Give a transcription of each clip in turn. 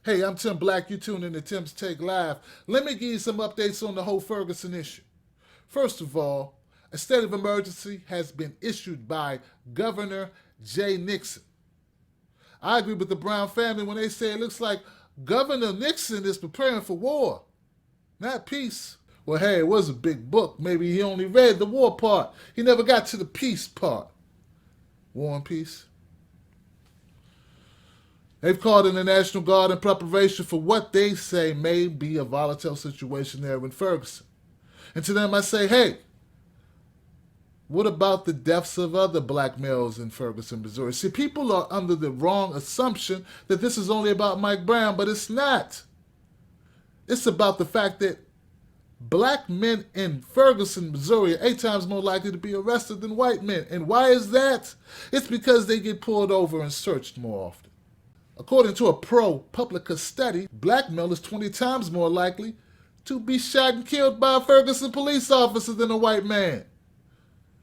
Hey, I'm Tim Black. You tune in to Tim's Take Live. Let me give you some updates on the whole Ferguson issue. First of all, a state of emergency has been issued by Governor Jay Nixon. I agree with the Brown family when they say it looks like Governor Nixon is preparing for war, not peace. Well, hey, it was a big book. Maybe he only read the war part. He never got to the peace part. War and peace. They've called in the National Guard in preparation for what they say may be a volatile situation there in Ferguson. And to them I say, hey, what about the deaths of other black males in Ferguson, Missouri? See, people are under the wrong assumption that this is only about Mike Brown, but it's not. It's about the fact that black men in Ferguson, Missouri are 8 times more likely to be arrested than white men. And why is that? It's because they get pulled over and searched more often. According to a ProPublica study, black male is 20 times more likely to be shot and killed by a Ferguson police officer than a white man.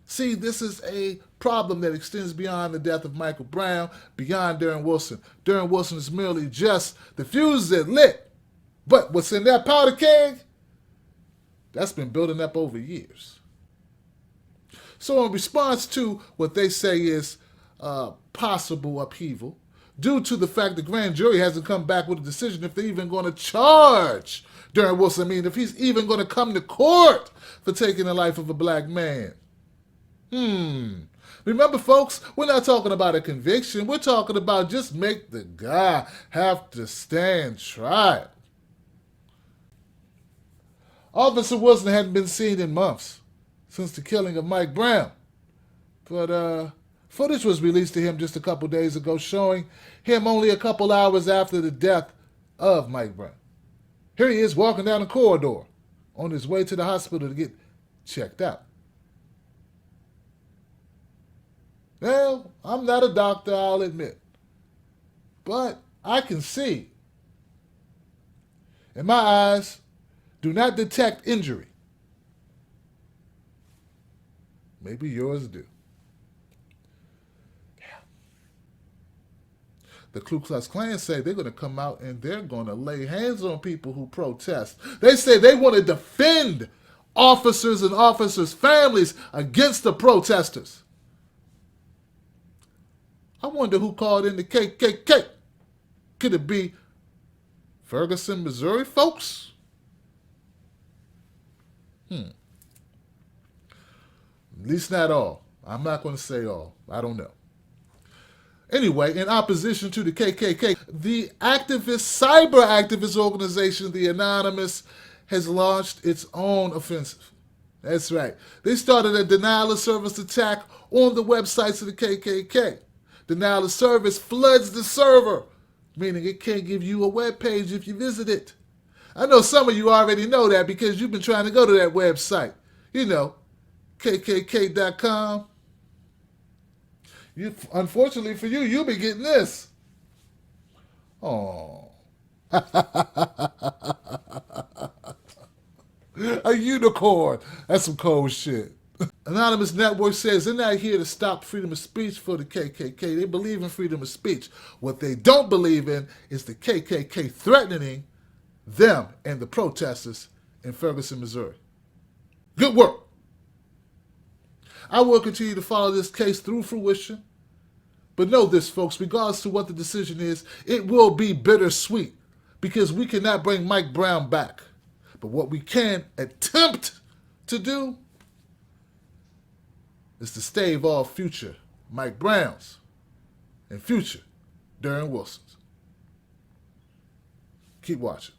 See, this is a problem that extends beyond the death of Michael Brown, beyond Darren Wilson. Darren Wilson is merely just the fuse that lit. But what's in that powder keg? That's been building up over years. So in response to what they say is possible upheaval, due to the fact the grand jury hasn't come back with a decision if they're even going to charge Darren Wilson. I mean, if he's even going to come to court for taking the life of a black man. Remember, folks, we're not talking about a conviction. We're talking about just make the guy have to stand trial. Officer Wilson hadn't been seen in months since the killing of Mike Brown. But footage was released to him just a couple days ago showing him only a couple hours after the death of Mike Brown. Here he is walking down the corridor on his way to the hospital to get checked out. Well, I'm not a doctor, I'll admit. But I can see, and my eyes do not detect injury. Maybe yours do. The Ku Klux Klan say they're going to come out and they're going to lay hands on people who protest. They say they want to defend officers and officers' families against the protesters. I wonder who called in the KKK. Could it be Ferguson, Missouri folks? At least not all. I'm not going to say all. I don't know. Anyway, in opposition to the KKK, the cyber activist organization, the Anonymous, has launched its own offensive. That's right. They started a denial of service attack on the websites of the KKK. Denial of service floods the server, meaning it can't give you a web page if you visit it. I know some of you already know that because you've been trying to go to that website. You know, kkk.com. Unfortunately for you, you'll be getting this. Oh. A unicorn. That's some cold shit. Anonymous Network says they're not here to stop freedom of speech for the KKK. They believe in freedom of speech. What they don't believe in is the KKK threatening them and the protesters in Ferguson, Missouri. Good work. I will continue to follow this case through fruition. But know this, folks, regardless of what the decision is, it will be bittersweet because we cannot bring Mike Brown back. But what we can attempt to do is to stave off future Mike Browns and future Darren Wilsons. Keep watching.